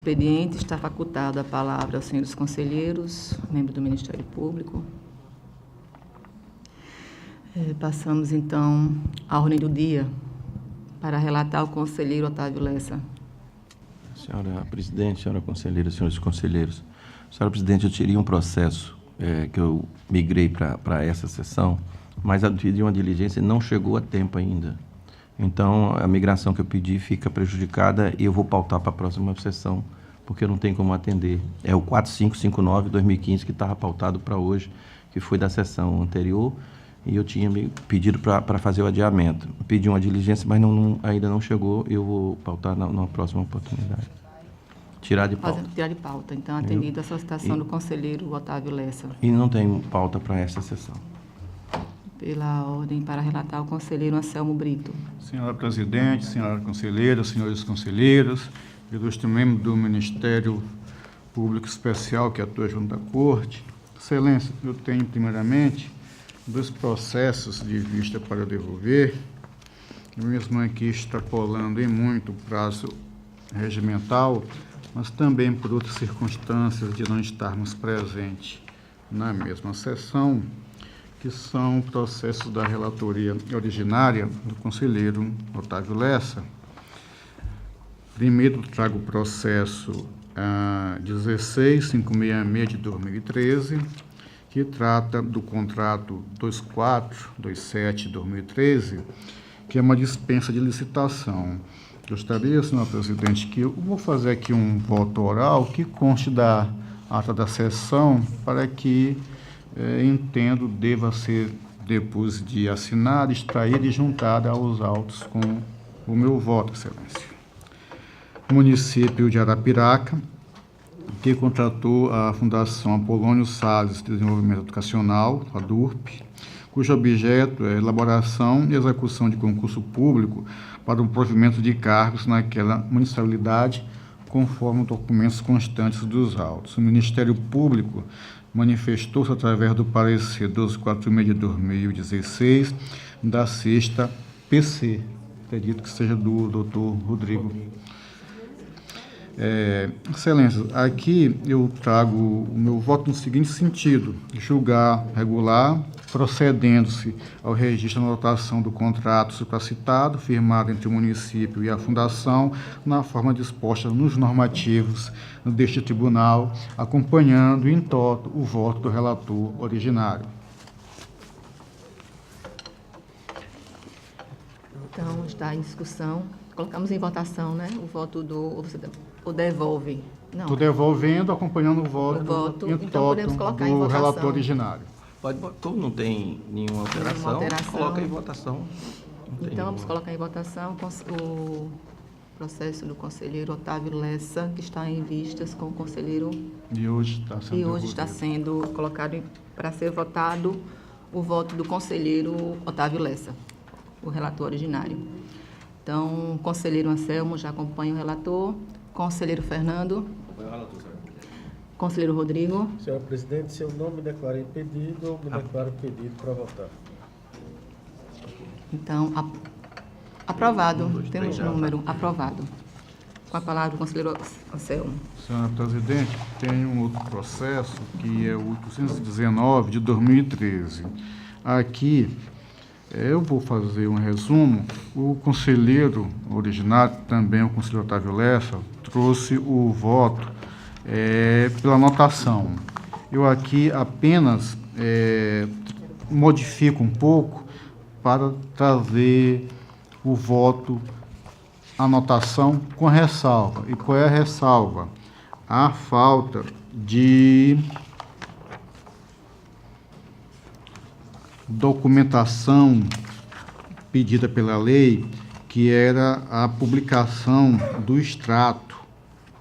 Expediente, está facultada a palavra aos senhores conselheiros, membros do Ministério Público. Passamos, então, à ordem do dia, para relatar o conselheiro Otávio Lessa. Senhora Presidente, senhora Conselheira, senhores conselheiros. Senhora Presidente, eu tirei um processo que eu migrei para essa sessão, mas a pedi uma diligência e não chegou a tempo ainda. Então, a migração que eu pedi fica prejudicada e eu vou pautar para a próxima sessão, porque não tem como atender. É o 4559-2015 que estava pautado para hoje, que foi da sessão anterior, e eu tinha me pedido para fazer o adiamento. Pedi uma diligência, mas ainda não chegou, eu vou pautar na próxima oportunidade. Tirar de pauta. Tirar de pauta. Então, atendida a solicitação do conselheiro Otávio Lessa. E não tem pauta para essa sessão. Pela ordem para relatar o conselheiro Anselmo Brito. Senhora Presidente, senhora conselheira, senhores conselheiros, ilustre membro do Ministério Público Especial que atua junto à Corte. Excelência, eu tenho, primeiramente, 2 processos de vista para devolver, mesmo aqui extrapolando em muito o prazo regimental, mas também por outras circunstâncias de não estarmos presentes na mesma sessão, que são processos da relatoria originária do conselheiro Otávio Lessa. Primeiro, trago o processo 16566 de 2013, que trata do contrato 2427 de 2013, que é uma dispensa de licitação. Gostaria, senhor presidente, que eu vou fazer aqui um voto oral que conste da ata da sessão para que entendo deva ser, depois de assinada, extraída e juntada aos autos com o meu voto, excelência. Município de Arapiraca, que contratou a Fundação Apolônio Salles de Desenvolvimento Educacional, a DURP, cujo objeto é elaboração e execução de concurso público para o provimento de cargos naquela municipalidade, conforme documentos constantes dos autos. O Ministério Público manifestou-se através do parecer 1246 de 2016 da 6ª PC, acredito que seja do doutor Rodrigo. Excelência, aqui eu trago o meu voto no seguinte sentido: julgar regular, procedendo-se ao registro e anotação do contrato supracitado, firmado entre o município e a Fundação, na forma disposta nos normativos deste tribunal, acompanhando em toto o voto do relator originário. Então, está em discussão. Colocamos em votação, né? O voto do... O devolve. Não. Estou devolvendo, acompanhando o voto em então toto podemos colocar do em votação. relator originário. Como não tem nenhuma alteração, coloca em votação. Então, vamos colocar em votação o processo do conselheiro Otávio Lessa, que está em vistas com o conselheiro... E hoje está sendo colocado para ser votado o voto do conselheiro Otávio Lessa, o relator originário. Então, o conselheiro Anselmo já acompanha o relator. Conselheiro Fernando. Acompanha o relator, senhor. Conselheiro Rodrigo. Senhora Presidente, se eu não me declaro impedido, eu me declaro pedido para votar. Então, aprovado. Temos número aprovado. Com a palavra o conselheiro Anselmo. Senhora Presidente, tem um outro processo, que é o 819 de 2013. Aqui, eu vou fazer um resumo. O conselheiro originário, também o conselheiro Otávio Lessa, trouxe o voto pela anotação. Eu aqui apenas modifico um pouco para trazer o voto, anotação com ressalva. E qual é a ressalva? A falta de documentação pedida pela lei, que era a publicação do extrato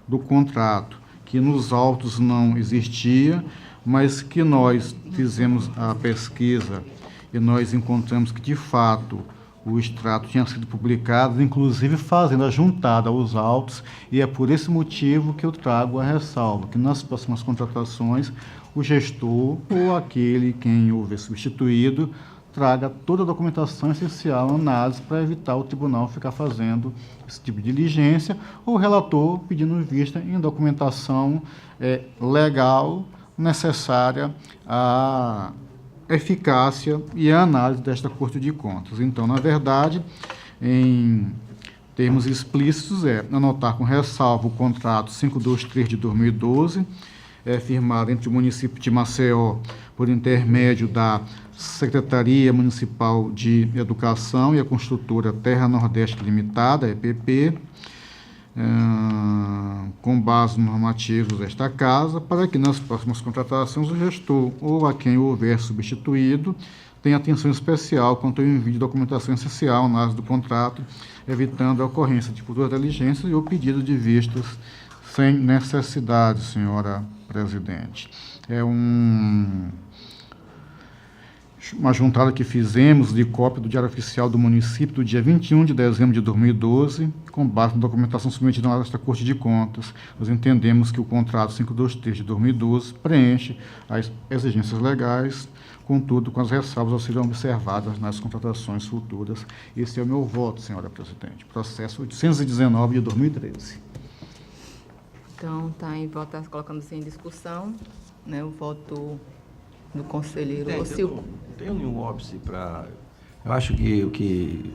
do contrato, que nos autos não existia, mas que nós fizemos a pesquisa e nós encontramos que, de fato, o extrato tinha sido publicado, inclusive fazendo a juntada aos autos, e é por esse motivo que eu trago a ressalva, que nas próximas contratações o gestor ou aquele quem houver substituído traga toda a documentação essencial à análise para evitar o tribunal ficar fazendo esse tipo de diligência, ou o relator pedindo vista em documentação legal necessária à eficácia e à análise desta Corte de Contas. Então, na verdade, em termos explícitos, anotar com ressalva o contrato 523 de 2012, firmado entre o município de Maceió por intermédio da Secretaria Municipal de Educação e a construtora Terra Nordeste Limitada, EPP, com base nos normativos desta Casa, para que nas próximas contratações o gestor ou a quem houver substituído tenha atenção especial quanto ao envio de documentação essencial na análise do contrato, evitando a ocorrência de futuras diligências e o pedido de vistas sem necessidade, senhora presidente. É uma juntada que fizemos de cópia do Diário Oficial do Município do dia 21 de dezembro de 2012, com base na documentação submetida a esta Corte de Contas. Nós entendemos que o contrato 523 de 2012 preenche as exigências legais, contudo, com as ressalvas a serem observadas nas contratações futuras. Esse é o meu voto, senhora presidente. Processo 819 de 2013. Então, está em votação, colocamos em discussão, né, o voto do conselheiro Ocil. Não tenho nenhum óbice para... Eu acho que o que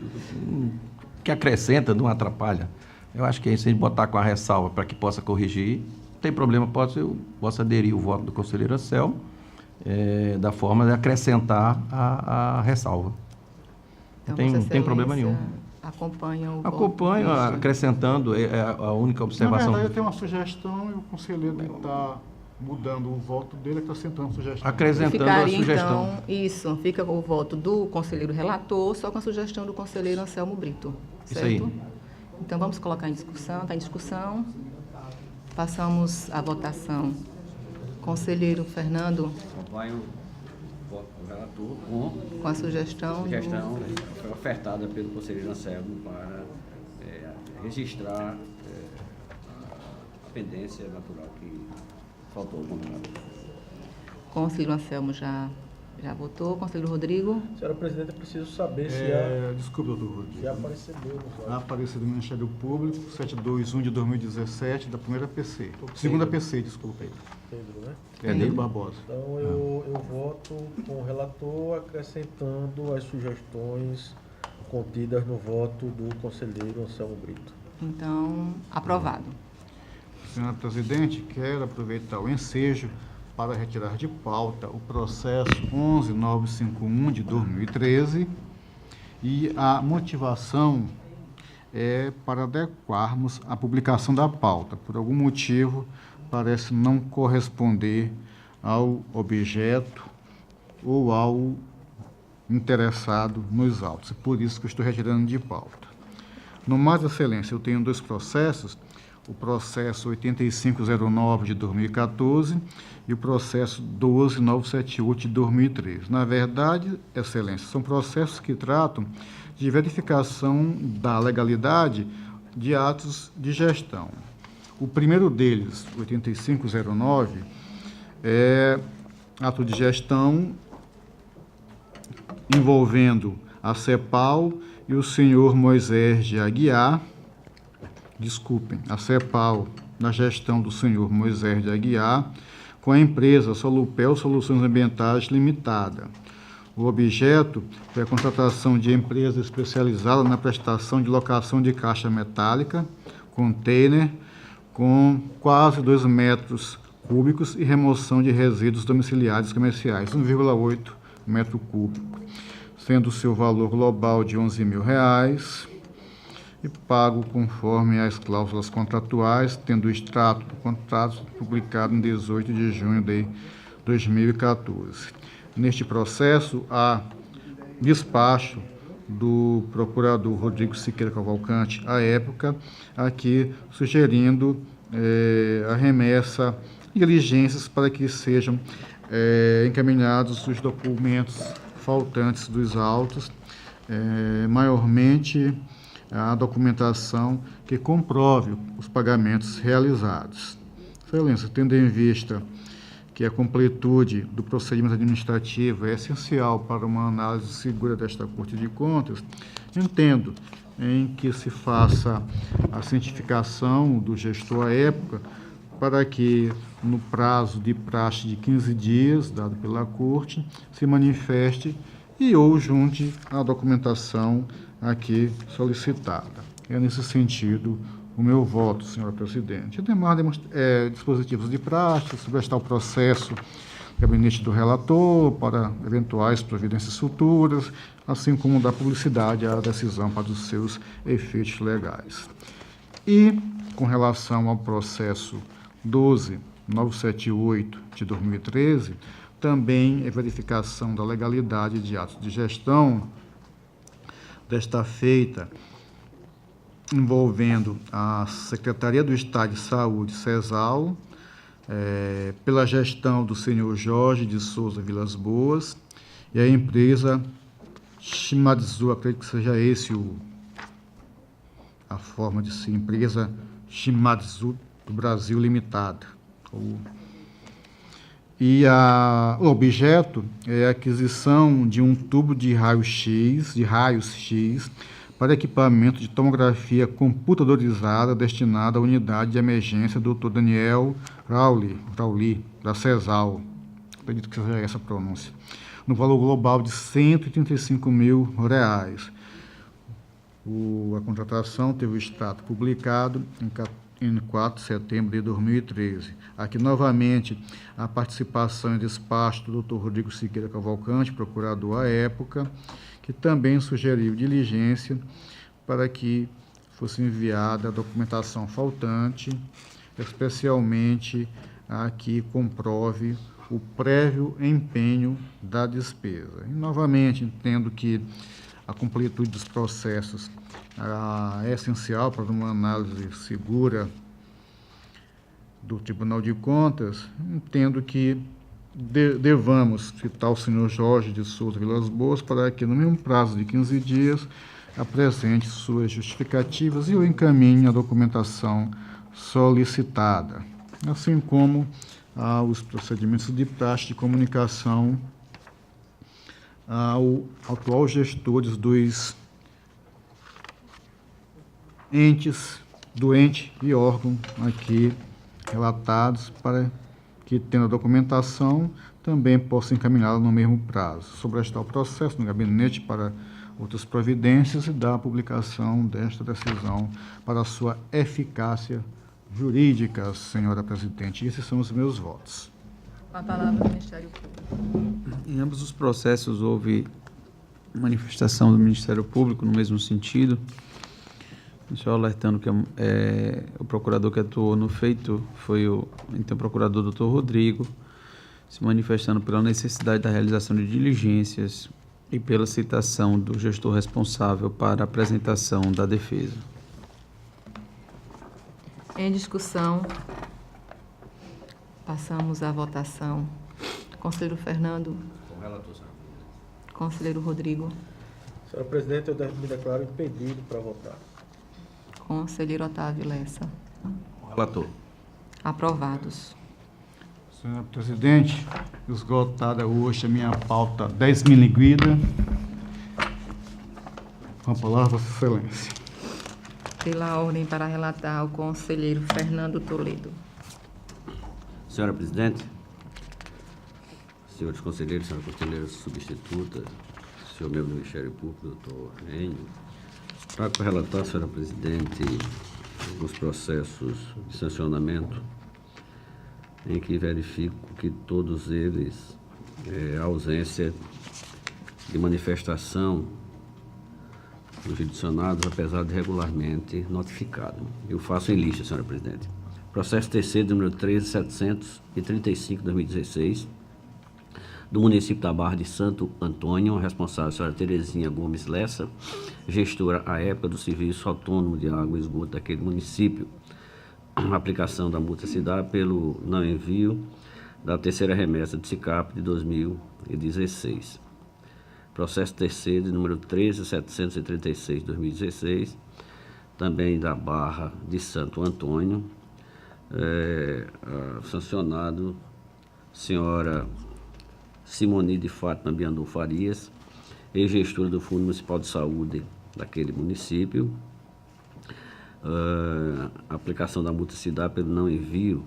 acrescenta não atrapalha. Eu acho que é isso, a gente botar com a ressalva para que possa corrigir. Não tem problema, eu posso aderir o voto do conselheiro Anselmo, da forma de acrescentar a ressalva. Então, Não tem problema nenhum. Acompanha o Acompanho, voto. acrescentando a única observação. Na verdade, eu tenho uma sugestão e o conselheiro está mudando o voto dele, acrescentando a sugestão. Acrescentando Ficaria, a sugestão. então, isso, fica o voto do conselheiro relator, só com a sugestão do conselheiro Anselmo Brito, certo? Isso aí. Então, vamos colocar em discussão, está em discussão. Passamos à votação. Conselheiro Fernando, Acompanho o voto do relator com a sugestão foi ofertada pelo conselheiro Anselmo para registrar a pendência natural que faltou ao contrato. O conselheiro Anselmo já votou. Conselheiro Rodrigo. Senhora presidente, eu preciso saber Desculpe, doutor Rodrigo. se apareceu nos olhos. Apareceu do Ministério Público, 721 de 2017, da primeira PC. Segunda PC, desculpa aí. Pedro, né? Pedro Barbosa. Então eu voto com o relator, acrescentando as sugestões contidas no voto do conselheiro Anselmo Brito. Então, aprovado. Senhora presidente, quero aproveitar o ensejo para retirar de pauta o processo 11951 de 2013 e a motivação é para adequarmos a publicação da pauta. Por algum motivo, parece não corresponder ao objeto ou ao interessado nos autos. É por isso que eu estou retirando de pauta. No mais, excelência, eu tenho dois processos, o processo 8509 de 2014 e o processo 12978 de 2013. Na verdade, excelência, são processos que tratam de verificação da legalidade de atos de gestão. O primeiro deles, 8509, é ato de gestão envolvendo a CEPAL e o senhor Moisés de Aguiar, a CEPAL na gestão do senhor Moisés de Aguiar, com a empresa Solupel Soluções Ambientais Limitada. O objeto foi a contratação de empresa especializada na prestação de locação de caixa metálica, container, com quase 2 metros cúbicos e remoção de resíduos domiciliares comerciais, 1,8 metro cúbico, sendo o seu valor global de R$ 11.000 e pago conforme as cláusulas contratuais, tendo o extrato do contrato publicado em 18 de junho de 2014. Neste processo, há despacho do procurador Rodrigo Siqueira Cavalcante, à época, aqui sugerindo a remessa e diligências para que sejam encaminhados os documentos faltantes dos autos, maiormente a documentação que comprove os pagamentos realizados. Excelência, tendo em vista que a completude do procedimento administrativo é essencial para uma análise segura desta Corte de Contas, entendo em que se faça a cientificação do gestor à época para que, no prazo de praxe de 15 dias, dado pela Corte, se manifeste e ou junte a documentação aqui solicitada. É nesse sentido o meu voto, senhora presidente. Demais dispositivos de praxe, subestar o processo do gabinete do relator para eventuais providências futuras, assim como dar publicidade à decisão para os seus efeitos legais. E, com relação ao processo 12978 de 2013, também é verificação da legalidade de atos de gestão desta feita envolvendo a Secretaria do Estado de Saúde, CESAL, pela gestão do senhor Jorge de Souza Vilas Boas, e a empresa Shimadzu, acredito que seja esse a forma de ser, empresa Shimadzu do Brasil Limitada. E o objeto é a aquisição de um tubo de raios-x, para equipamento de tomografia computadorizada destinada à unidade de emergência Dr. Daniel Rauli, da CESAL, acredito que seja essa a pronúncia, no valor global de R$ 135 mil. A contratação teve o extrato publicado em 4 de setembro de 2013. Aqui, novamente, a participação e despacho do Dr. Rodrigo Siqueira Cavalcante, procurador à época, que também sugeriu diligência para que fosse enviada a documentação faltante, especialmente a que comprove o prévio empenho da despesa. E, novamente, entendo que a completude dos processos é essencial para uma análise segura do Tribunal de Contas. Entendo que devamos citar o senhor Jorge de Souza Vilas Boas para que, no mesmo prazo de 15 dias, apresente suas justificativas e eu encaminhe a documentação solicitada, assim como os procedimentos de praxe de comunicação ao atual gestores dos entes, do ente e órgão aqui relatados, para que, tendo a documentação, também possa encaminhá-la no mesmo prazo. Sobrestar o processo no gabinete para outras providências e dar a publicação desta decisão para a sua eficácia jurídica, senhora presidente. Esses são os meus votos. Com a palavra, o Ministério Público. Em ambos os processos houve manifestação do Ministério Público no mesmo sentido. Só alertando que o procurador que atuou no feito foi o então procurador Dr. Rodrigo, se manifestando pela necessidade da realização de diligências e pela citação do gestor responsável para a apresentação da defesa. Em discussão, passamos à votação. Conselheiro Fernando. Com relator, senhora. Conselheiro Rodrigo. Senhora presidente, eu me declaro impedido para votar. Conselheiro Otávio Lessa. Relator. Aprovados. Senhora presidente, esgotada hoje a minha pauta 10 miniguida. Com a palavra, Vossa Excelência. Pela ordem para relatar o conselheiro Fernando Toledo. Senhora presidente, senhores conselheiros, senhora conselheira substituta, senhor membro do Ministério Público, doutor Enio, trago para relatar, senhora presidente, os processos de sancionamento em que verifico que todos eles, a ausência de manifestação dos judicionados, apesar de regularmente notificado. Eu faço em lista, senhora presidente. Processo terceiro, número 13.735/2016, do município da Barra de Santo Antônio, responsável a senhora Terezinha Gomes Lessa, gestora à época do Serviço Autônomo de Água e Esgoto daquele município. A aplicação da multa se dá pelo não envio da terceira remessa de SICAP de 2016. Processo terceiro, número 13.736/2016, também da Barra de Santo Antônio, sancionado senhora Simoni de Fátima Biandu Farias, ex-gestora do Fundo Municipal de Saúde daquele município. A aplicação da multa se dá pelo não envio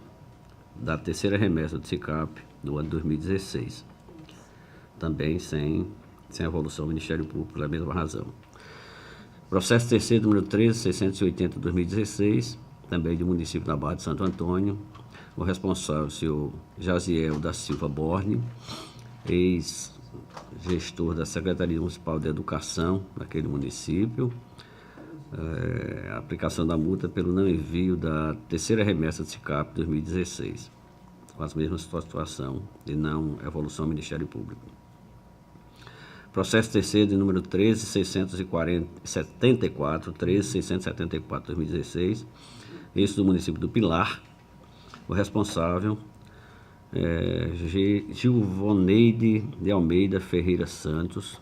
da terceira remessa do SICAP do ano 2016, também sem evolução do Ministério Público pela mesma razão. Processo terceiro número 13.680/2016, também do município da Barra de Santo Antônio. O responsável, o senhor Jaziel da Silva Borne, ex-gestor da Secretaria Municipal de Educação daquele município. A aplicação da multa pelo não envio da terceira remessa do SICAP 2016, com as mesmas situação de não evolução ao Ministério Público. Processo terceiro de número 13.674/2016, esse do município do Pilar. O responsável é Gilvoneide de Almeida Ferreira Santos,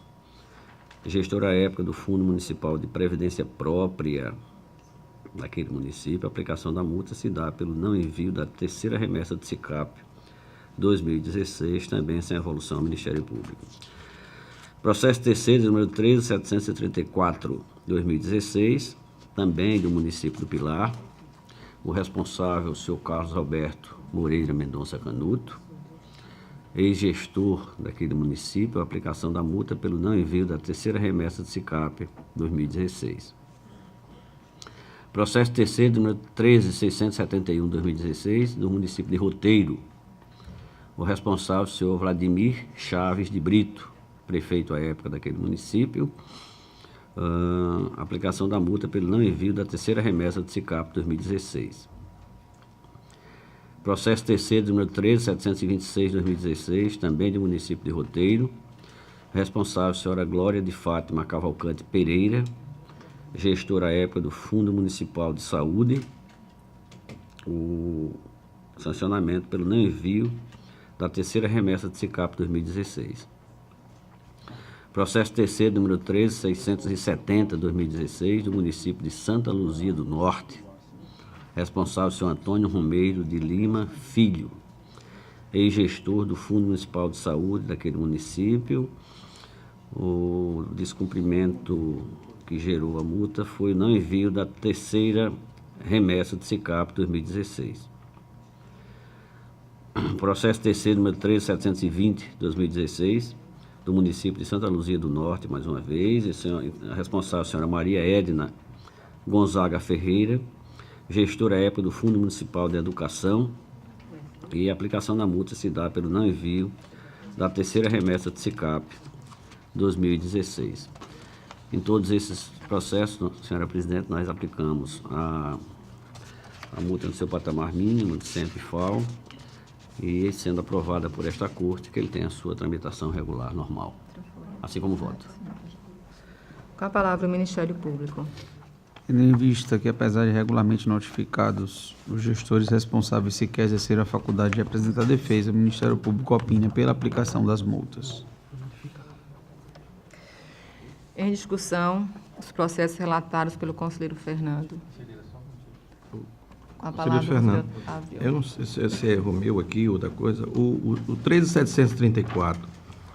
gestora à época do Fundo Municipal de Previdência Própria daquele município. A aplicação da multa se dá pelo não envio da terceira remessa do SICAP 2016, também sem evolução ao Ministério Público. Processo terceiro, número 13.734/2016, também do município do Pilar. O responsável, o senhor Carlos Alberto Moreira Mendonça Canuto, ex-gestor daquele município. A aplicação da multa pelo não envio da terceira remessa do SICAP 2016. Processo terceiro, número 13.671/2016, do município de Roteiro. O responsável, o senhor Vladimir Chaves de Brito, prefeito à época daquele município. Aplicação da multa pelo não envio da terceira remessa do SICAP 2016. Processo terceiro, número 13.726/2016, também do município de Roteiro. Responsável, a senhora Glória de Fátima Cavalcante Pereira, gestora à época do Fundo Municipal de Saúde. O sancionamento pelo não envio da terceira remessa do SICAP 2016. Processo terceiro, número 13.670/2016, do município de Santa Luzia do Norte. Responsável, o senhor Antônio Romeiro de Lima Filho, ex-gestor do Fundo Municipal de Saúde daquele município. O descumprimento que gerou a multa foi o não envio da terceira remessa do SICAP 2016. Processo terceiro, número 13.720/2016, do município de Santa Luzia do Norte, mais uma vez. A responsável, a senhora Maria Edna Gonzaga Ferreira, gestora à época do Fundo Municipal de Educação. E a aplicação da multa se dá pelo não envio da terceira remessa do SICAP 2016. Em todos esses processos, senhora presidente, nós aplicamos a multa no seu patamar mínimo de 100 FAO, e sendo aprovada por esta Corte, que ele tem a sua tramitação regular, normal, assim como o voto. Com a palavra o Ministério Público. Tendo em vista que, apesar de regularmente notificados, os gestores responsáveis sequer exerceram a faculdade de apresentar defesa, o Ministério Público opina pela aplicação das multas. Em discussão, os processos relatados pelo conselheiro Fernando. Com a palavra, Fernando, o senhor Otávio. eu não sei se é erro meu aqui ou outra coisa, o 13.734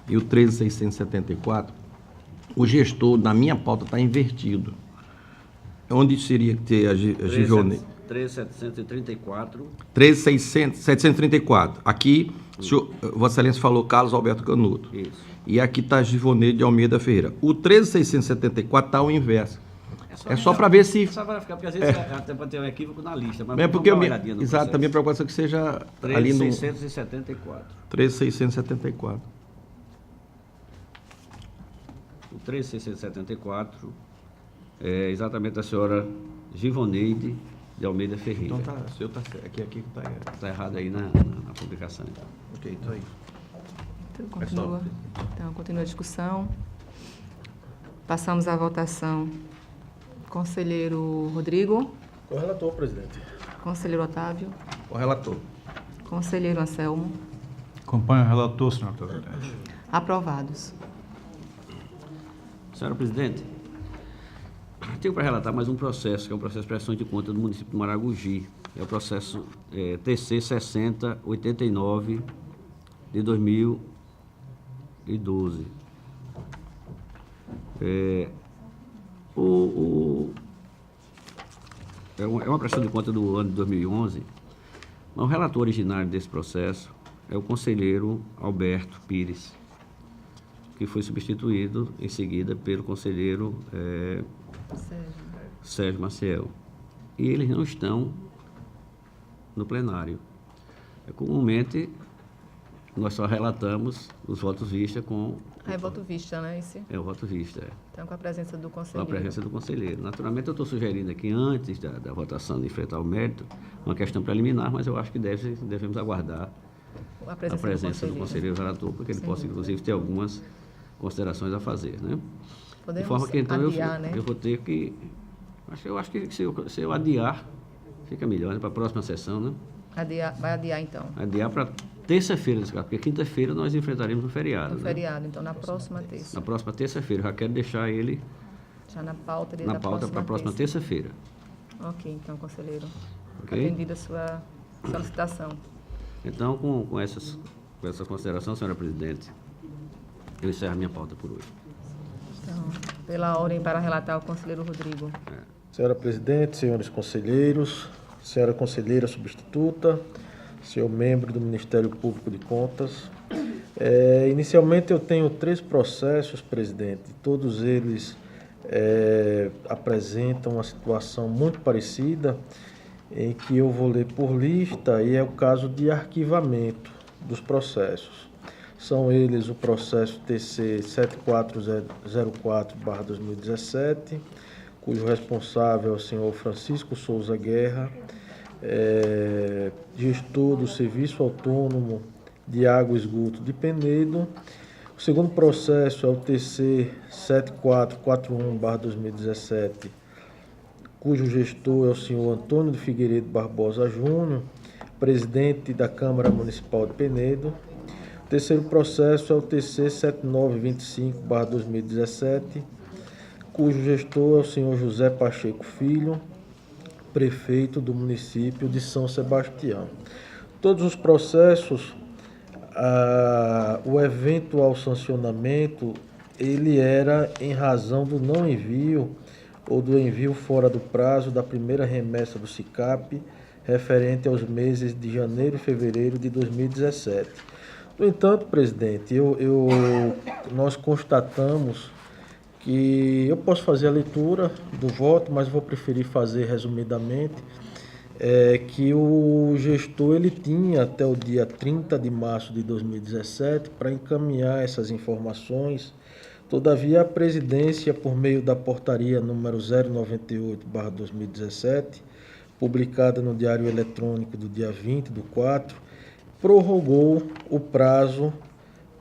e o 13.674, o gestor, na minha pauta, está invertido. Onde seria que ter a Gijonei? 13.734. 13.734. Aqui, Vossa Excelência falou Carlos Alberto Canuto. Isso. E aqui está Givoneide de Almeida Ferreira. O 13.674 está ao inverso. É só para ver se... Só para ficar, porque às vezes até pode ter um equívoco na lista. Mas É porque vamos dar uma olhadinha no exato, processo. a minha preocupação é que seja ali no 13.674. 13.674. O 13.674 é exatamente a senhora Givoneide de Almeida Ferreira. Então tá, o senhor tá certo. Aqui tá. Está errado aí na publicação. Então. Ok, então aí. Então, continua a discussão. Passamos à votação. Conselheiro Rodrigo. O relator, presidente. Conselheiro Otávio. O relator. Conselheiro Anselmo. Acompanho o relator, senhora presidente. Aprovados. Senhora presidente, tenho para relatar mais um processo, que é um processo de prestação de conta do município de Maragogi. É o processo TC 6089 de 2012. É uma prestação de conta do ano de 2011, mas o relator originário desse processo é o conselheiro Alberto Pires, que foi substituído em seguida pelo conselheiro Sérgio Maciel. E eles não estão no plenário. Comumente, nós só relatamos os votos vista com... É voto vista, né? Esse? É o voto vista, é. Então, com a presença do Com a conselheiro. presença do conselheiro. Naturalmente, eu estou sugerindo aqui, antes da votação de enfrentar o mérito, uma questão preliminar, mas eu acho que devemos aguardar A a presença, presença do conselheiro relator, porque ele possa, inclusive, ter algumas considerações a fazer, né? Podemos De forma que, então, adiar, né? eu vou ter que... Eu acho que se eu adiar, fica melhor, né? Para a próxima sessão, né? Vai adiar, então. Adiar para terça-feira, porque quinta-feira nós enfrentaremos um feriado. No feriado, então, na próxima terça. Na próxima terça-feira. Eu já quero deixar ele Já na pauta dele na da pauta para a próxima terça. terça-feira. Ok, então, conselheiro. Ok? Atendida a sua solicitação. Então, com essas considerações, senhora presidente, eu encerro a minha pauta por hoje. Então, pela ordem para relatar o conselheiro Rodrigo. Senhora presidente, senhores conselheiros, senhora conselheira substituta, senhor membro do Ministério Público de Contas. Inicialmente eu tenho 3 processos, presidente, todos eles apresentam uma situação muito parecida, em que eu vou ler por lista, e é o caso de arquivamento dos processos. São eles o processo TC 7404/2017, cujo responsável é o senhor Francisco Souza Guerra, gestor do Serviço Autônomo de Água e Esgoto de Penedo. O segundo processo é o TC 7441/2017, cujo gestor é o senhor Antônio de Figueiredo Barbosa Júnior, presidente da Câmara Municipal de Penedo. O terceiro processo é o TC 7925/2017, cujo gestor é o senhor José Pacheco Filho, prefeito do município de São Sebastião. Todos os processos, o eventual sancionamento, ele era em razão do não envio ou do envio fora do prazo da primeira remessa do SICAP, referente aos meses de janeiro e fevereiro de 2017. No entanto, presidente, nós constatamos que eu posso fazer a leitura do voto, mas vou preferir fazer resumidamente, que o gestor ele tinha até o dia 30 de março de 2017 para encaminhar essas informações. Todavia, a presidência, por meio da portaria número 098/2017, publicada no Diário Eletrônico do dia 20/4, prorrogou o prazo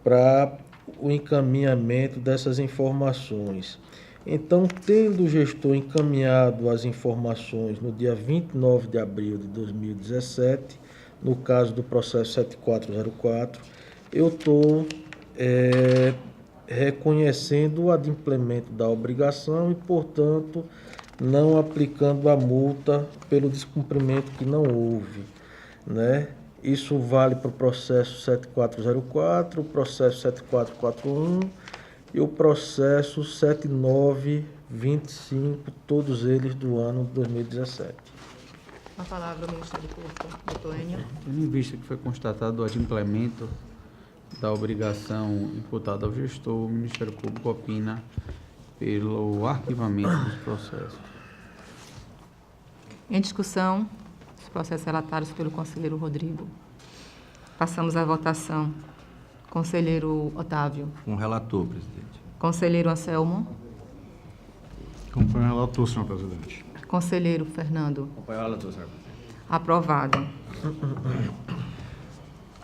para o encaminhamento dessas informações. Então, tendo o gestor encaminhado as informações no dia 29 de abril de 2017, no caso do processo 7404, eu estou reconhecendo o adimplemento da obrigação e, portanto, não aplicando a multa pelo descumprimento que não houve, né? Isso vale para o processo 7404, o processo 7441 e o processo 7925, todos eles do ano 2017. A palavra ao Ministério Público, doutor Enio. Tendo em vista que foi constatado o adimplemento da obrigação imputada ao gestor, o Ministério Público opina pelo arquivamento dos processos. Em discussão, os processos relatados pelo conselheiro Rodrigo. Passamos à votação. Conselheiro Otávio. Com o relator, presidente. Conselheiro Anselmo. Acompanho o relator, senhor presidente. Conselheiro Fernando. Acompanhar a leitura, senhora presidente. Aprovado.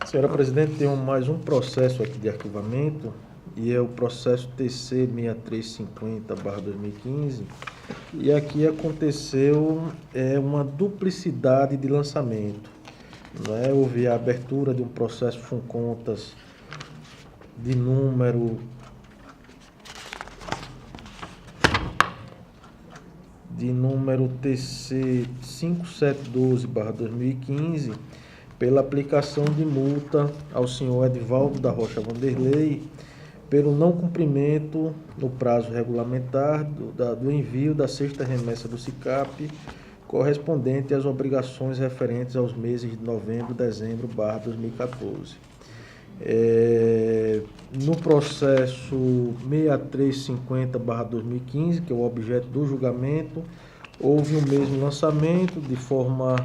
Senhora presidente, tem mais um processo aqui de arquivamento, e é o processo TC 6350/2015, e aqui aconteceu uma duplicidade de lançamento, né? Houve a abertura de um processo com contas de número TC 5712/2015, pela aplicação de multa ao senhor Edivaldo da Rocha Vanderlei pelo não cumprimento no prazo regulamentar do envio da sexta remessa do SICAP correspondente às obrigações referentes aos meses de novembro e dezembro, 2014. No processo 6350/2015, que é o objeto do julgamento, houve o mesmo lançamento de forma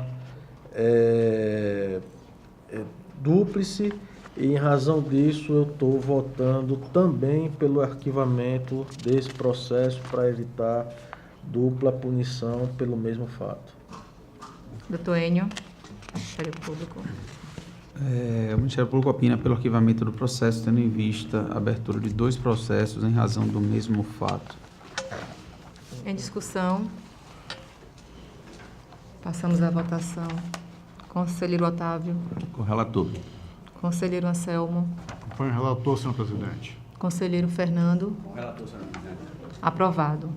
dúplice, e em razão disso eu estou votando também pelo arquivamento desse processo para evitar dupla punição pelo mesmo fato. Doutor Enio, Ministério Público. O Ministério Público opina pelo arquivamento do processo, tendo em vista a abertura de 2 processos em razão do mesmo fato. Em discussão. Passamos à votação. Conselheiro Otávio. Com o relator. Conselheiro Anselmo. Acompanho o relator, senhor presidente. Conselheiro Fernando. Aprovado.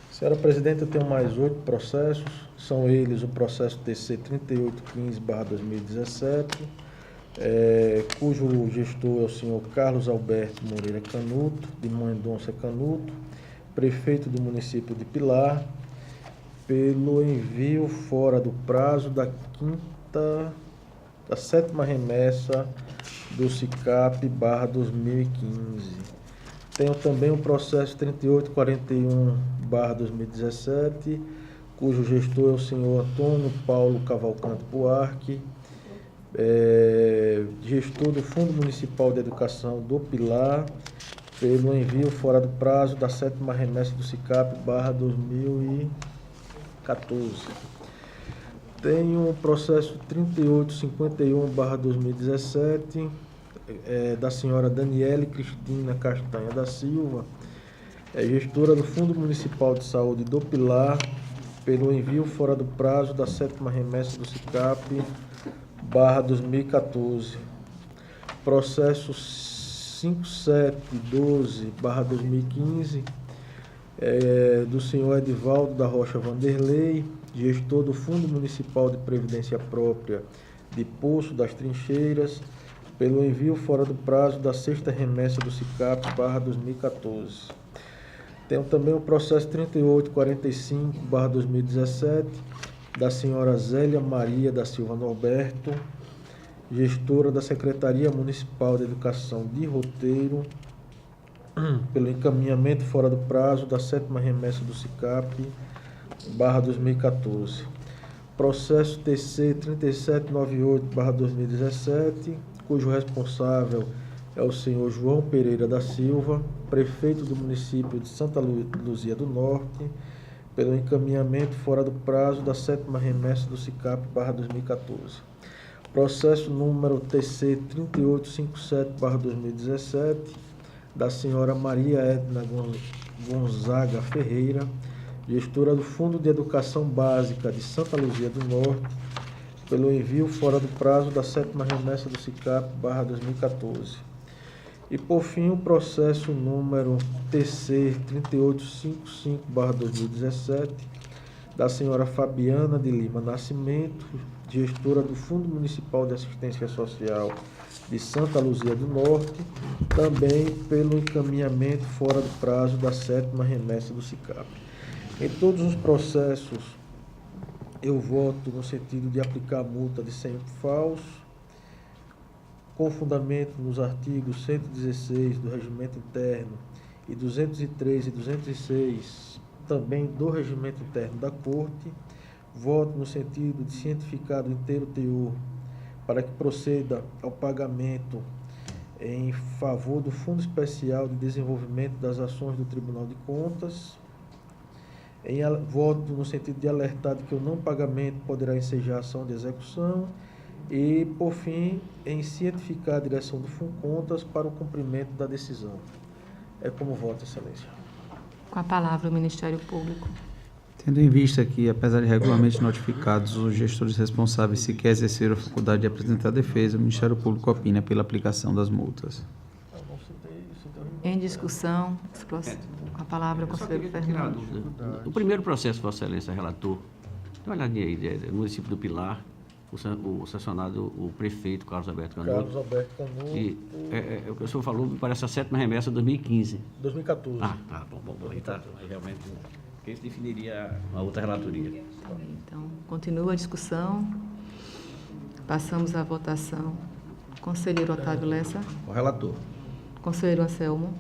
Senhora presidente, eu tenho mais 8 processos. São eles o processo TC 3815/2017, cujo gestor é o senhor Carlos Alberto Moreira Canuto, de Mendonça Canuto, prefeito do município de Pilar, pelo envio fora do prazo da 7ª remessa do SICAP/2015. Tenho também o processo 3841/2017, cujo gestor é o senhor Antônio Paulo Cavalcante Buarque, gestor do Fundo Municipal de Educação do Pilar, pelo envio fora do prazo da 7ª remessa do SICAP/2014. Tenho o processo 3851/2017, da senhora Daniele Cristina Castanha da Silva, gestora do Fundo Municipal de Saúde do Pilar, pelo envio fora do prazo da 7ª remessa do SICAP/2014. Processo 5712/2015, do senhor Edivaldo da Rocha Vanderlei, gestor do Fundo Municipal de Previdência Própria de Poço das Trincheiras, pelo envio fora do prazo da 6ª remessa do SICAP/2014. Tenho também o processo 3845/2017, da senhora Zélia Maria da Silva Norberto, gestora da Secretaria Municipal de Educação de Roteiro, pelo encaminhamento fora do prazo da 7ª remessa do SICAP/2014. Processo TC 3798/2017, cujo responsável é o senhor João Pereira da Silva, prefeito do município de Santa Luzia do Norte, pelo encaminhamento fora do prazo da 7ª remessa do SICAP/2014. Processo número TC 3857/2017, da senhora Maria Edna Gonzaga Ferreira, gestora do Fundo de Educação Básica de Santa Luzia do Norte, pelo envio fora do prazo da 7ª remessa do SICAP/2014. E, por fim, o processo número TC 3855/2017, da senhora Fabiana de Lima Nascimento, gestora do Fundo Municipal de Assistência Social de Santa Luzia do Norte, também pelo encaminhamento fora do prazo da 7ª remessa do SICAP. Em todos os processos, eu voto no sentido de aplicar a multa de 100 falso, com fundamento nos artigos 116 do Regimento Interno e 203 e 206 também do Regimento Interno da Corte. Voto no sentido de cientificar do inteiro teor para que proceda ao pagamento em favor do Fundo Especial de Desenvolvimento das Ações do Tribunal de Contas. Voto no sentido de alertar de que o não pagamento poderá ensejar ação de execução. E, por fim, em cientificar a direção do FUNCONTAS para o cumprimento da decisão. É como voto, Excelência. Com a palavra o Ministério Público. Tendo em vista que, apesar de regularmente notificados, os gestores responsáveis sequer exerceram a faculdade de apresentar defesa, o Ministério Público opina pela aplicação das multas. Em discussão, com a palavra o conselheiro Fernando. O primeiro processo, Vossa Excelência, relator, dá uma olhadinha aí, no município do Pilar, o sancionado, o prefeito Carlos Alberto Canuto. Carlos Alberto Canuto, E o que o senhor falou me parece a 7ª remessa de 2015. 2014. Ah, tá, bom. Aí tá, aí realmente, porque isso definiria a outra relatoria. Então, continua a discussão. Passamos à votação. Conselheiro Otávio Lessa. O relator. Conselheiro Anselmo.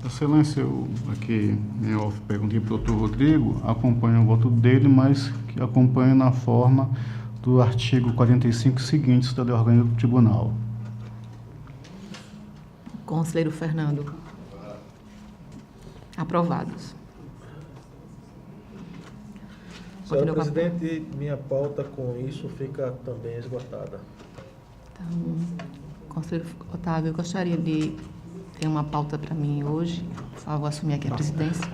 Excelência, eu aqui eu perguntei para o doutor Rodrigo, acompanho o voto dele, mas que acompanho na forma do artigo 45 seguintes da lei orgânica do tribunal. Conselheiro Fernando. Aprovados. Senhora Continua com a- presidente, minha pauta com isso fica também esgotada. Então, conselheiro Otávio, eu gostaria de ter uma pauta para mim hoje. Por favor, assumir aqui a presidência.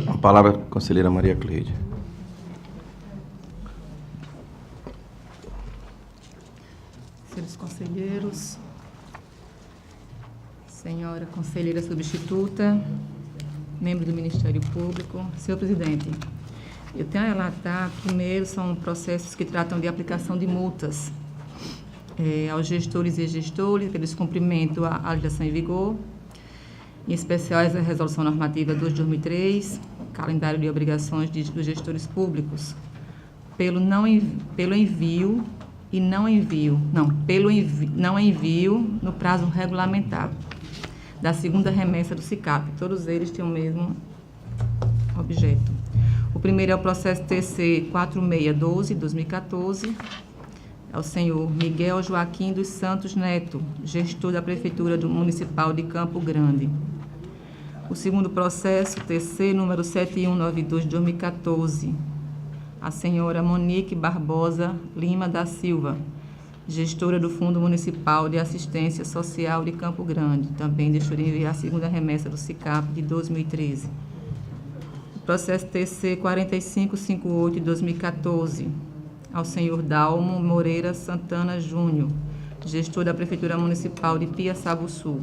A palavra, conselheira Maria Cleide. Senhores conselheiros, senhora conselheira substituta, membro do Ministério Público, senhor presidente, eu tenho a relatar, primeiro, são processos que tratam de aplicação de multas aos gestores e gestores pelo descumprimento à legislação em vigor, em especial a Resolução Normativa 2 de 2003, calendário de obrigações dos gestores públicos, pelo envio no prazo regulamentado da 2ª remessa do SICAP. Todos eles têm o mesmo objeto. O primeiro é o processo TC 4612, 2014, é o senhor Miguel Joaquim dos Santos Neto, gestor da Prefeitura Municipal de Campo Grande. O segundo processo, TC número 7192 de 2014, a senhora Monique Barbosa Lima da Silva, gestora do Fundo Municipal de Assistência Social de Campo Grande. Também deixou de enviar a 2ª remessa do SICAP de 2013. O processo TC 4558 de 2014, ao senhor Dalmo Moreira Santana Júnior, gestor da Prefeitura Municipal de Piaçabuçu.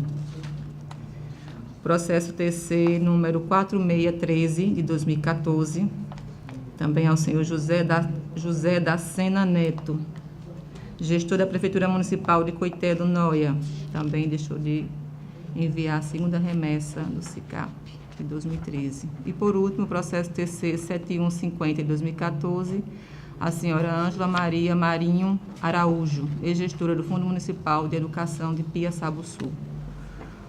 Processo TC número 4613 de 2014, também ao senhor José da Sena Neto, gestor da Prefeitura Municipal de Coité do Noia, também deixou de enviar a 2ª remessa do SICAP de 2013. E, por último, o processo TC 7150 de 2014, a senhora Ângela Maria Marinho Araújo, ex-gestora do Fundo Municipal de Educação de Piaçabuçu.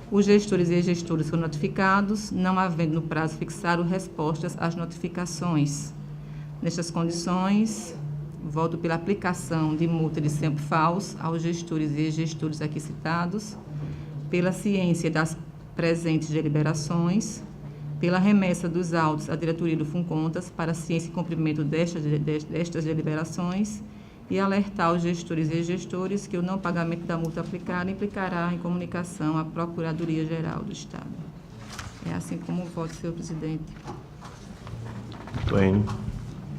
Os gestores e gestoras foram notificados, não havendo no prazo fixado respostas às notificações. Nestas condições, voto pela aplicação de multa de sempre falso aos gestores e gestores aqui citados, pela ciência das presentes deliberações, pela remessa dos autos à diretoria do Funcontas para ciência e cumprimento destas deliberações e alertar os gestores e gestores que o não pagamento da multa aplicada implicará em comunicação à Procuradoria-Geral do Estado. É assim como o voto, senhor presidente. Twain. Do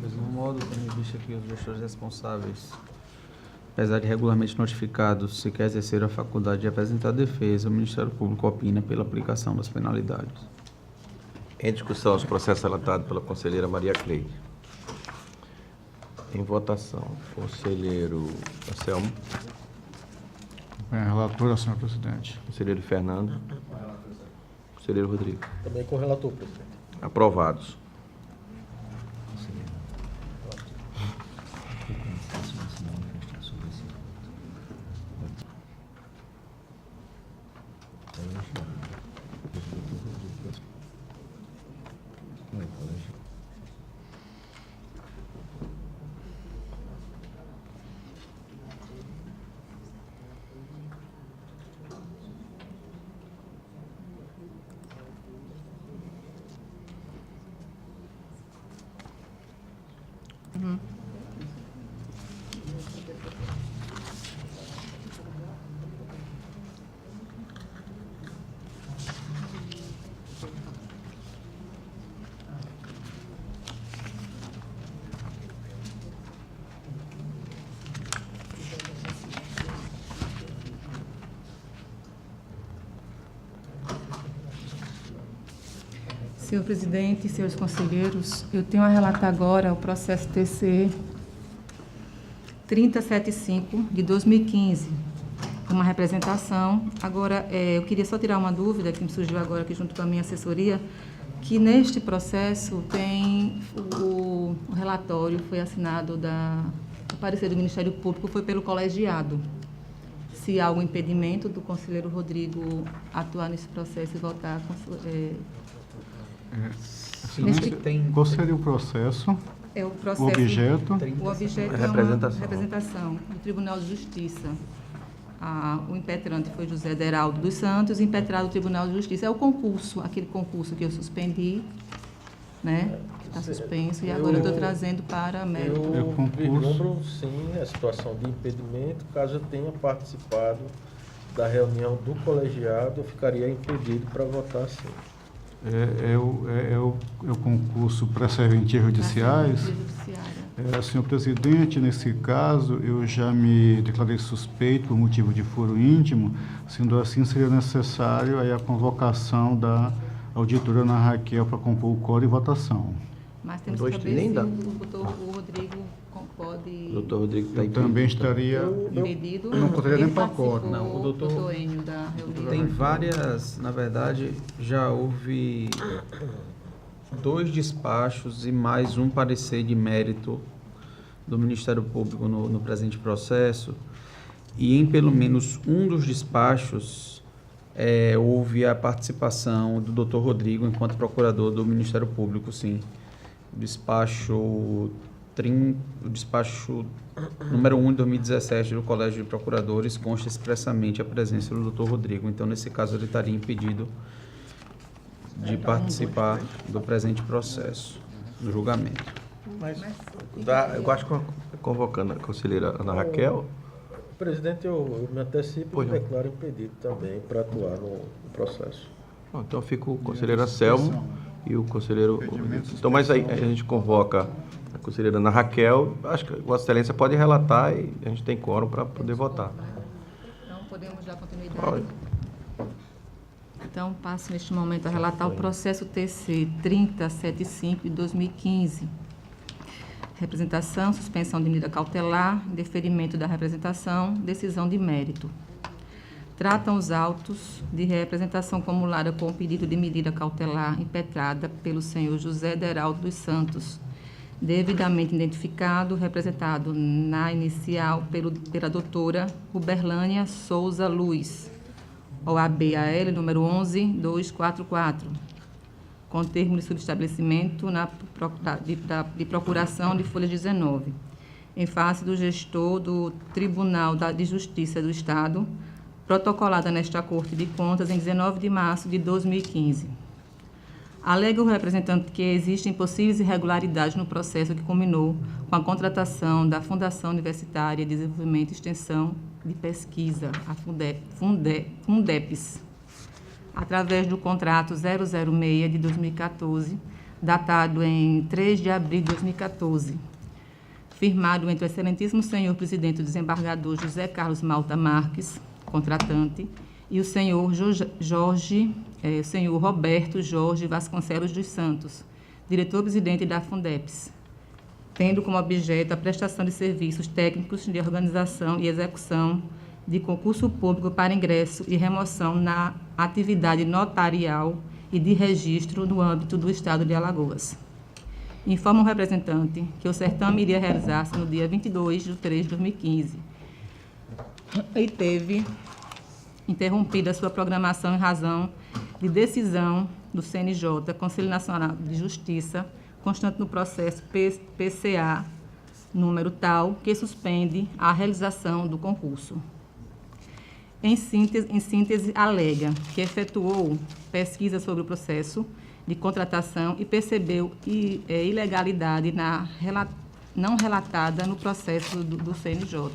mesmo modo, tendo em vista que os gestores responsáveis, apesar de regularmente notificados, sequer exerceram a faculdade de apresentar defesa, o Ministério Público opina pela aplicação das penalidades. Em discussão, os processos relatados pela conselheira Maria Cleide. Em votação, conselheiro Anselmo, Bem, relatora, senhor presidente. conselheiro Fernando, conselheiro Rodrigo. Também com o relator, presidente. Aprovados. Senhor presidente, senhores conselheiros, eu tenho a relatar agora o processo TC 3075 de 2015, uma representação. Agora, eu queria só tirar uma dúvida que me surgiu agora aqui junto com a minha assessoria, que neste processo tem o relatório foi assinado o parecer do Ministério Público foi pelo colegiado. Se há algum impedimento do conselheiro Rodrigo atuar nesse processo e votar Excelência, qual seria o processo? é o processo. O objeto? O objeto é uma representação do Tribunal de Justiça. O impetrante foi José Deraldo dos Santos, impetrado do Tribunal de Justiça. É o concurso, aquele concurso que eu suspendi, né? Que está suspenso, e agora eu estou trazendo para mérito. Eu vislumbro, sim, a situação de impedimento. Caso eu tenha participado da reunião do colegiado, eu ficaria impedido para votar sim. É o concurso pré-serventia judiciais? Senhor presidente, nesse caso, eu já me declarei suspeito por motivo de foro íntimo, sendo assim, seria necessário aí a convocação da auditora Ana Raquel para compor o quórum e votação. Mas temos que saber se o Rodrigo pode... O doutor Rodrigo está Eu também estaria impedido. Eu não poderia nem para quórum. Não, o doutor Enio da reunião. Tem várias, na verdade, já houve 2 despachos e mais um parecer de mérito do Ministério Público no presente processo, e em pelo menos um dos despachos houve a participação do Dr. Rodrigo enquanto procurador do Ministério Público, sim. O despacho número 1 de 2017 do Colégio de Procuradores consta expressamente a presença do Dr. Rodrigo. Então, nesse caso, ele estaria impedido de participar do presente processo, do julgamento. Mas eu acho que convocando a conselheira Ana Raquel... Presidente, eu me antecipo e declaro impedido também para atuar no processo. Bom, então fica o conselheiro Anselmo e o conselheiro... Então, mas aí a gente convoca a conselheira Ana Raquel. Acho que Vossa Excelência pode relatar e a gente tem quórum para poder votar. Então, podemos dar continuidade? Então, passo neste momento a relatar o processo TC 3075 de 2015. Representação, suspensão de medida cautelar, deferimento da representação, decisão de mérito. Tratam os autos de representação acumulada com o pedido de medida cautelar impetrada pelo senhor José Deraldo dos Santos, devidamente identificado, representado na inicial pela doutora Uberlânia Souza Luz, OAB-AL número 11244, com termo de subestabelecimento de procuração de folha 19, em face do gestor do Tribunal de Justiça do Estado, protocolada nesta Corte de Contas em 19 de março de 2015. Alega o representante que existem possíveis irregularidades no processo que culminou com a contratação da Fundação Universitária de Desenvolvimento e Extensão de Pesquisa, a Fundeps, através do contrato 006 de 2014, datado em 3 de abril de 2014, firmado entre o excelentíssimo senhor presidente, o desembargador José Carlos Malta Marques, contratante, e o senhor senhor Roberto Jorge Vasconcelos dos Santos, diretor-presidente da Fundeps, tendo como objeto a prestação de serviços técnicos de organização e execução de concurso público para ingresso e remoção na atividade notarial e de registro no âmbito do Estado de Alagoas. Informa o representante que o certame iria realizar-se no dia 22 de 3 de 2015 e teve interrompida sua programação em razão de decisão do CNJ, Conselho Nacional de Justiça, constante no processo PCA número tal, que suspende a realização do concurso. Em síntese, alega que efetuou pesquisa sobre o processo de contratação e percebeu ilegalidade não relatada no processo do CNJ.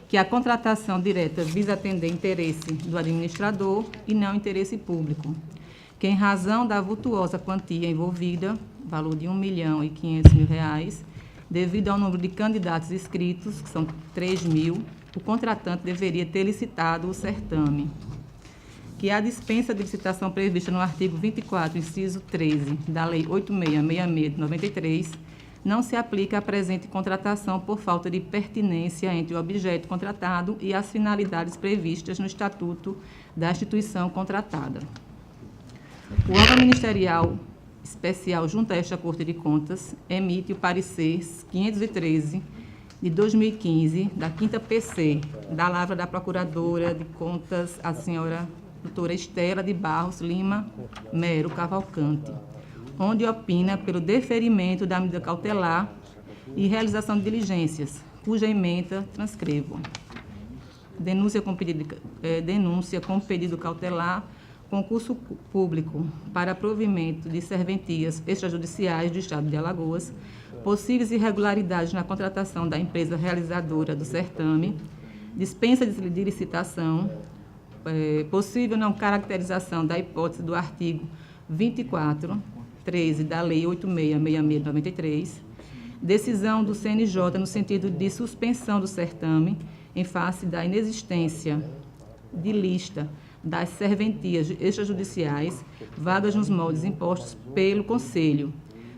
Que a contratação direta visa atender interesse do administrador e não interesse público. Que, em razão da vultuosa quantia envolvida, valor de R$ 1.500.000, devido ao número de candidatos inscritos, que são 3.000, o contratante deveria ter licitado o certame. que a dispensa de licitação prevista no artigo 24, inciso 13, da Lei 8666 de 93, não se aplica à presente contratação por falta de pertinência entre o objeto contratado e as finalidades previstas no Estatuto da instituição contratada. O órgão ministerial especial junto a esta Corte de Contas emite o parecer 513 de 2015, da 5ª PC, da lavra da Procuradora de Contas, a senhora doutora Estela de Barros Lima Mero Cavalcante, onde opina pelo deferimento da medida cautelar e realização de diligências, cuja ementa transcrevo. Denúncia com pedido cautelar, concurso público para provimento de serventias extrajudiciais do Estado de Alagoas, possíveis irregularidades na contratação da empresa realizadora do certame, dispensa de licitação, possível não caracterização da hipótese do artigo 24, 13 da Lei 8666 de 93, decisão do CNJ no sentido de suspensão do certame em face da inexistência de lista das serventias extrajudiciais, vagas nos moldes impostos pelo Conselho,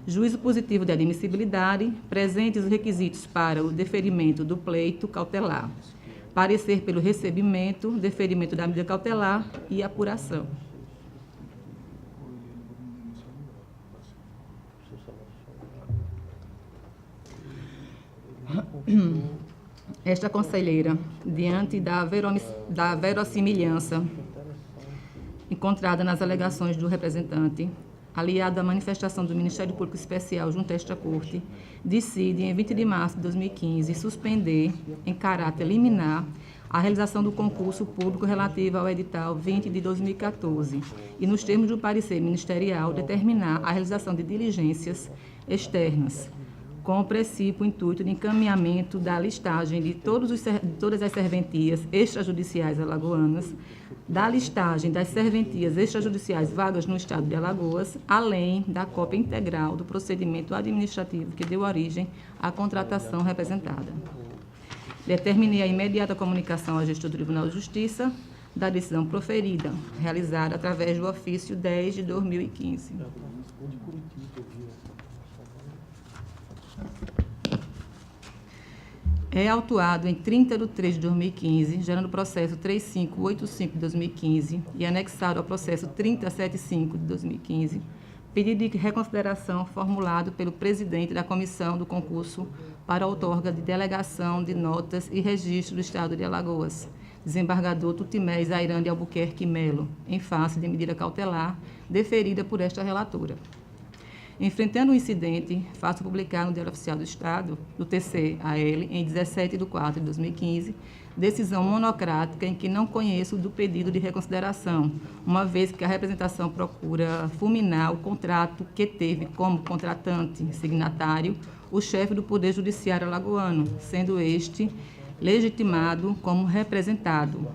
juízo positivo de admissibilidade, presentes os requisitos para o deferimento do pleito cautelar, parecer pelo recebimento, deferimento da medida cautelar e apuração. Esta conselheira, diante da verossimilhança encontrada nas alegações do representante, aliado à manifestação do Ministério Público Especial junto a esta Corte, decide, em 20 de março de 2015, suspender, em caráter liminar, a realização do concurso público relativo ao edital 20 de 2014 e, nos termos do parecer ministerial, determinar a realização de diligências externas, com o princípio intuito de encaminhamento da listagem de todas as serventias extrajudiciais alagoanas, da listagem das serventias extrajudiciais vagas no Estado de Alagoas, além da cópia integral do procedimento administrativo que deu origem à contratação representada. Determinei a imediata comunicação ao gestor do Tribunal de Justiça da decisão proferida, realizada através do ofício 10 de 2015. É autuado em 30 de 3 de 2015, gerando o processo 3585 de 2015 e anexado ao processo 3075 de 2015, pedido de reconsideração formulado pelo presidente da Comissão do Concurso para a outorga de delegação de notas e registro do Estado de Alagoas, desembargador Tutimés Airane Albuquerque Melo, em face de medida cautelar deferida por esta relatora. Enfrentando o incidente, faço publicar no Diário Oficial do Estado, do TC-AL, em 17 de 4 de 2015, decisão monocrática em que não conheço do pedido de reconsideração, uma vez que a representação procura fulminar o contrato que teve como contratante signatário o chefe do Poder Judiciário alagoano, sendo este legitimado como representado,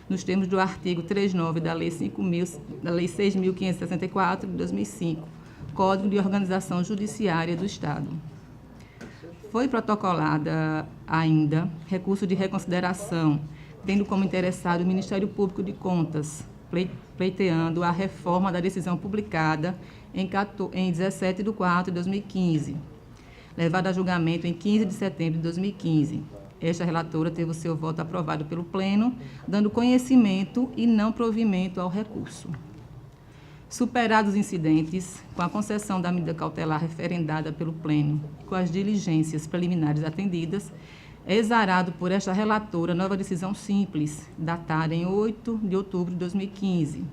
nos termos do artigo 39 da Lei 6.564 de 2005, Código de Organização Judiciária do Estado. Foi protocolada ainda recurso de reconsideração, tendo como interessado o Ministério Público de Contas, pleiteando a reforma da decisão publicada em 17 de 4 de 2015, levada a julgamento em 15 de setembro de 2015. Esta relatora teve o seu voto aprovado pelo Pleno, dando conhecimento e não provimento ao recurso. Superados os incidentes, com a concessão da medida cautelar referendada pelo Pleno, com as diligências preliminares atendidas, é exarado por esta relatora nova decisão simples, datada em 8 de outubro de 2015,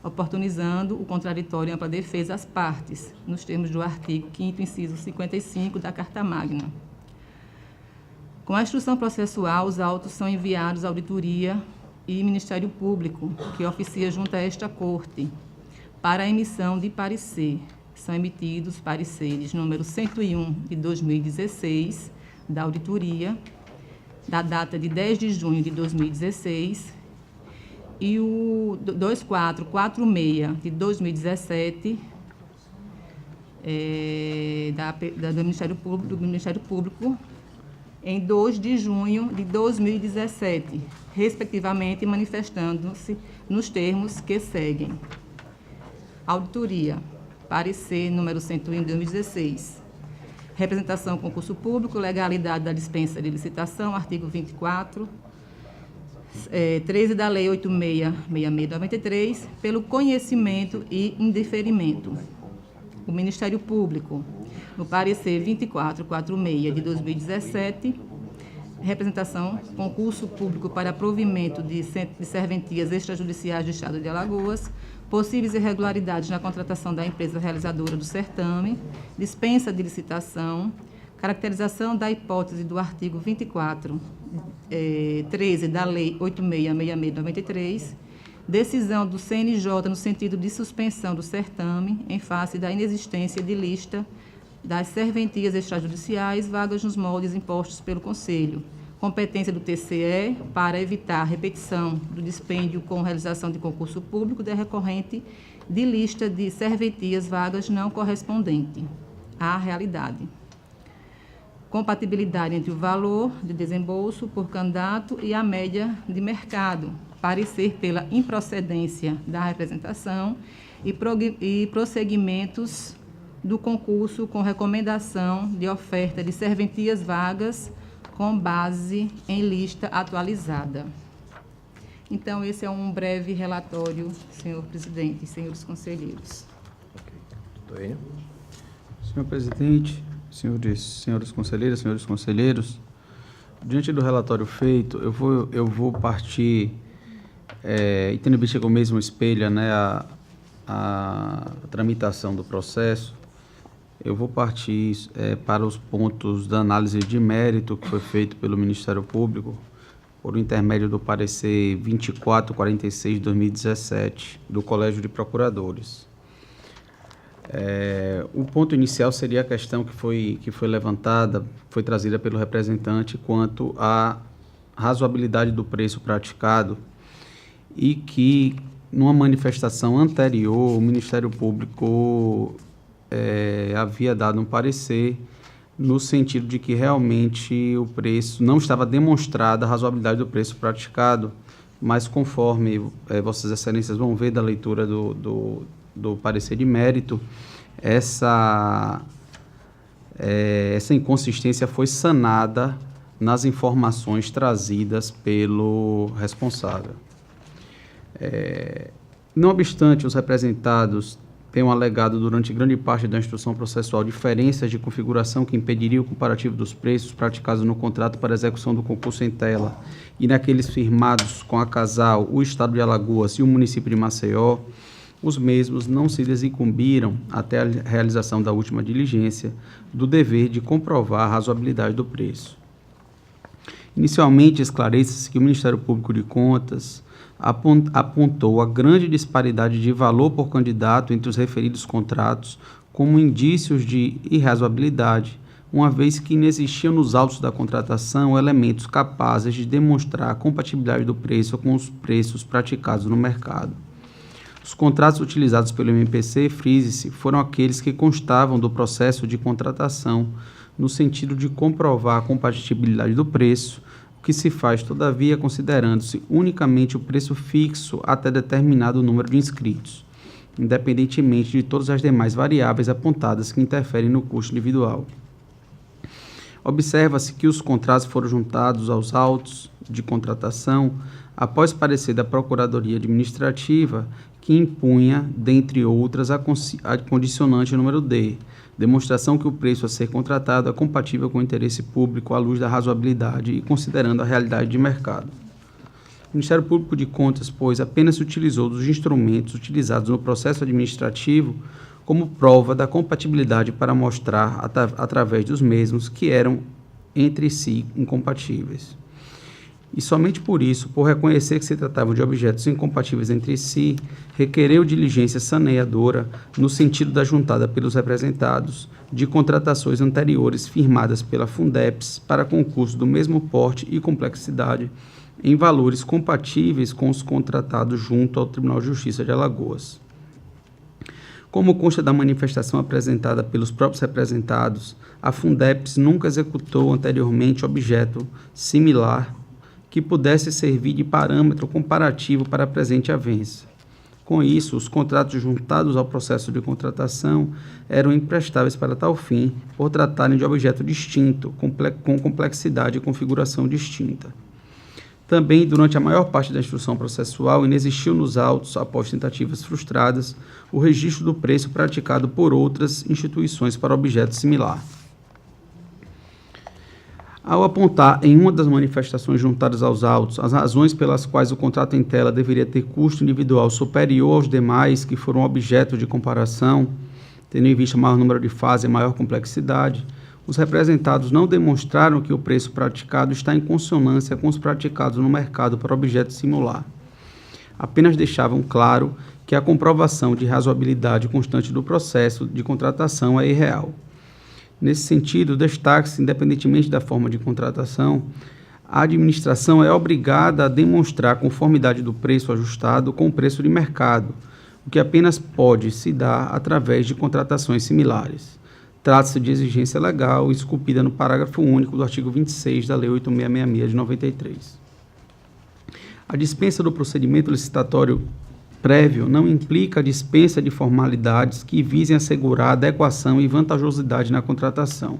oportunizando o contraditório e ampla defesa às partes, nos termos do artigo 5º, inciso 55 da Carta Magna. Com a instrução processual, os autos são enviados à Auditoria e Ministério Público, que oficia junto a esta Corte, para a emissão de parecer. São emitidos pareceres número 101 de 2016, da Auditoria, da data de 10 de junho de 2016, e o 2446 de 2017, do Ministério Público, em 2 de junho de 2017, respectivamente, manifestando-se nos termos que seguem. Auditoria. Parecer número 101 de 2016. Representação concurso público, legalidade da dispensa de licitação, artigo 24, 13 da Lei 8666/93, pelo conhecimento e indeferimento. O Ministério Público, no parecer 2446 de 2017, representação, concurso público para provimento de serventias extrajudiciais do Estado de Alagoas, possíveis irregularidades na contratação da empresa realizadora do certame, dispensa de licitação, caracterização da hipótese do artigo 24, 13 da Lei 8666/93, decisão do CNJ no sentido de suspensão do certame em face da inexistência de lista das serventias extrajudiciais vagas nos moldes impostos pelo Conselho, competência do TCE para evitar a repetição do dispêndio com realização de concurso público decorrente de lista de serventias vagas não correspondente à realidade. Compatibilidade entre o valor de desembolso por candidato e a média de mercado, parecer pela improcedência da representação e prosseguimentos do concurso com recomendação de oferta de serventias vagas com base em lista atualizada. Então, esse é um breve relatório, senhor presidente e senhores conselheiros. Senhor presidente, senhores conselheiros, diante do relatório feito, eu vou partir, e tendo em vista que o mesmo espelha, né, a tramitação do processo, eu vou partir para os pontos da análise de mérito que foi feito pelo Ministério Público por intermédio do parecer 2446 de 2017 do Colégio de Procuradores. O ponto inicial seria a questão que foi levantada, foi trazida pelo representante quanto à razoabilidade do preço praticado e que, numa manifestação anterior, o Ministério Público havia dado um parecer no sentido de que realmente o preço não estava demonstrada a razoabilidade do preço praticado, mas conforme Vossas Excelências vão ver da leitura do parecer de mérito, essa inconsistência foi sanada nas informações trazidas pelo responsável. Não obstante, os representados tenham alegado durante grande parte da instrução processual diferenças de configuração que impediriam o comparativo dos preços praticados no contrato para execução do concurso em tela e naqueles firmados com a Casal, o Estado de Alagoas e o município de Maceió, os mesmos não se desincumbiram, até a realização da última diligência, do dever de comprovar a razoabilidade do preço. Inicialmente, esclarece-se que o Ministério Público de Contas apontou a grande disparidade de valor por candidato entre os referidos contratos como indícios de irrazoabilidade, uma vez que inexistiam nos autos da contratação elementos capazes de demonstrar a compatibilidade do preço com os preços praticados no mercado. Os contratos utilizados pelo MPC, frise-se, foram aqueles que constavam do processo de contratação, no sentido de comprovar a compatibilidade do preço, o que se faz, todavia, considerando-se unicamente o preço fixo até determinado número de inscritos, independentemente de todas as demais variáveis apontadas que interferem no custo individual. Observa-se que os contratos foram juntados aos autos de contratação após parecer da Procuradoria Administrativa, que impunha, dentre outras, a condicionante número D, demonstração que o preço a ser contratado é compatível com o interesse público à luz da razoabilidade e considerando a realidade de mercado. O Ministério Público de Contas, pois, apenas se utilizou dos instrumentos utilizados no processo administrativo como prova da compatibilidade para mostrar, através dos mesmos, que eram entre si incompatíveis. E somente por isso, por reconhecer que se tratavam de objetos incompatíveis entre si, requereu diligência saneadora no sentido da juntada pelos representados de contratações anteriores firmadas pela Fundeps para concurso do mesmo porte e complexidade em valores compatíveis com os contratados junto ao Tribunal de Justiça de Alagoas. Como consta da manifestação apresentada pelos próprios representados, a Fundeps nunca executou anteriormente objeto similar que pudesse servir de parâmetro comparativo para a presente avença. Com isso, os contratos juntados ao processo de contratação eram imprestáveis para tal fim, por tratarem de objeto distinto, com complexidade e configuração distinta. Também, durante a maior parte da instrução processual, inexistiu nos autos, após tentativas frustradas, o registro do preço praticado por outras instituições para objeto similar. Ao apontar em uma das manifestações juntadas aos autos as razões pelas quais o contrato em tela deveria ter custo individual superior aos demais que foram objeto de comparação, tendo em vista maior número de fases e maior complexidade, os representados não demonstraram que o preço praticado está em consonância com os praticados no mercado para objeto similar. Apenas deixavam claro que a comprovação de razoabilidade constante do processo de contratação é irreal. Nesse sentido, destaque-se, independentemente da forma de contratação, a administração é obrigada a demonstrar a conformidade do preço ajustado com o preço de mercado, o que apenas pode se dar através de contratações similares. Trata-se de exigência legal esculpida no parágrafo único do artigo 26 da Lei 8666 de 93. A dispensa do procedimento licitatório prévio não implica a dispensa de formalidades que visem assegurar adequação e vantajosidade na contratação.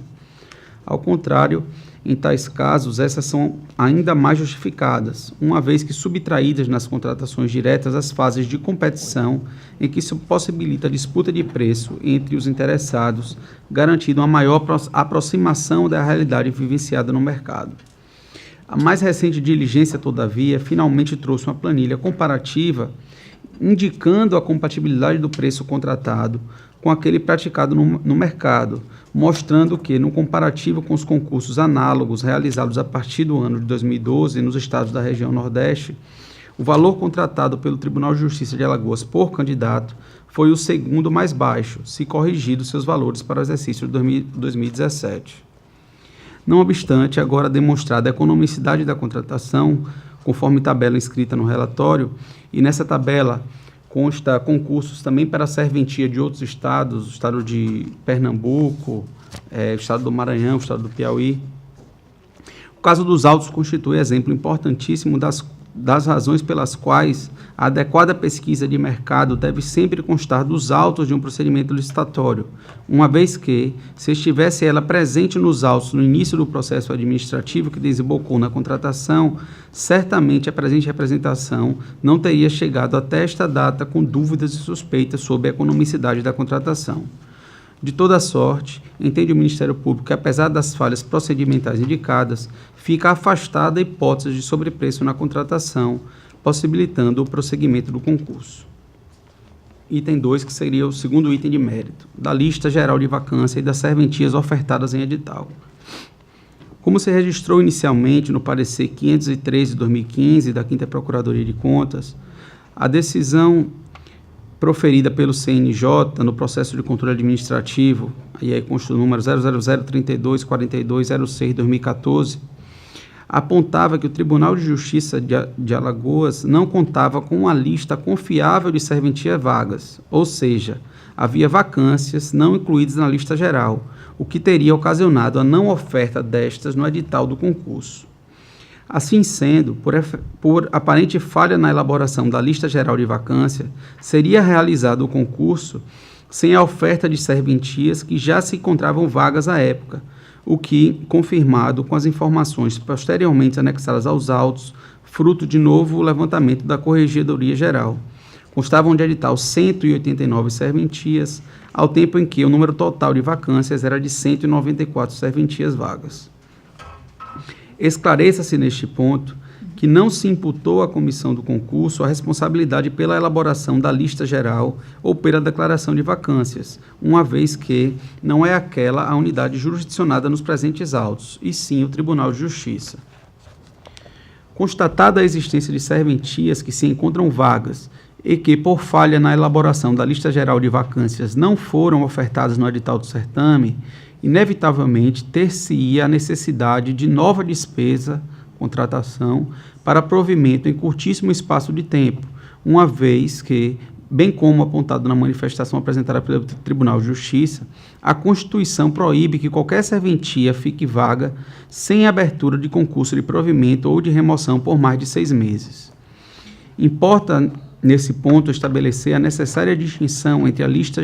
Ao contrário, em tais casos, essas são ainda mais justificadas, uma vez que subtraídas nas contratações diretas as fases de competição em que se possibilita a disputa de preço entre os interessados, garantindo uma maior aproximação da realidade vivenciada no mercado. A mais recente diligência, todavia, finalmente trouxe uma planilha comparativa indicando a compatibilidade do preço contratado com aquele praticado no mercado, mostrando que, no comparativo com os concursos análogos realizados a partir do ano de 2012 nos estados da região Nordeste, o valor contratado pelo Tribunal de Justiça de Alagoas por candidato foi o segundo mais baixo, se corrigidos seus valores para o exercício de 2017. Não obstante, agora demonstrada a economicidade da contratação, conforme tabela inscrita no relatório, e nessa tabela consta concursos também para a serventia de outros estados, o estado de Pernambuco, o estado do Maranhão, o estado do Piauí. O caso dos autos constitui exemplo importantíssimo das razões pelas quais a adequada pesquisa de mercado deve sempre constar dos autos de um procedimento licitatório, uma vez que, se estivesse ela presente nos autos no início do processo administrativo que desembocou na contratação, certamente a presente representação não teria chegado até esta data com dúvidas e suspeitas sobre a economicidade da contratação. De toda sorte, entende o Ministério Público que, apesar das falhas procedimentais indicadas, fica afastada a hipótese de sobrepreço na contratação, possibilitando o prosseguimento do concurso. Item 2, que seria o segundo item de mérito, da lista geral de vacância e das serventias ofertadas em edital. Como se registrou inicialmente no parecer 503 de 2015 da 5ª Procuradoria de Contas, a decisão proferida pelo CNJ no processo de controle administrativo, aí consta o número 000324206/2014, apontava que o Tribunal de Justiça de Alagoas não contava com uma lista confiável de serventia vagas, ou seja, havia vacâncias não incluídas na lista geral, o que teria ocasionado a não oferta destas no edital do concurso. Assim sendo, por aparente falha na elaboração da lista geral de vacância, seria realizado o concurso sem a oferta de serventias que já se encontravam vagas à época, o que, confirmado com as informações posteriormente anexadas aos autos, fruto de novo levantamento da Corregedoria Geral. Constavam de edital 189 serventias, ao tempo em que o número total de vacâncias era de 194 serventias vagas. Esclareça-se neste ponto que não se imputou à comissão do concurso a responsabilidade pela elaboração da lista geral ou pela declaração de vacâncias, uma vez que não é aquela a unidade jurisdicionada nos presentes autos, e sim o Tribunal de Justiça. Constatada a existência de serventias que se encontram vagas e que, por falha na elaboração da lista geral de vacâncias, não foram ofertadas no edital do certame, inevitavelmente ter-se-ia a necessidade de nova despesa, contratação, para provimento em curtíssimo espaço de tempo, uma vez que, bem como apontado na manifestação apresentada pelo Tribunal de Justiça, a Constituição proíbe que qualquer serventia fique vaga sem abertura de concurso de provimento ou de remoção por mais de 6 meses. Importa, nesse ponto, estabelecer a necessária distinção entre a lista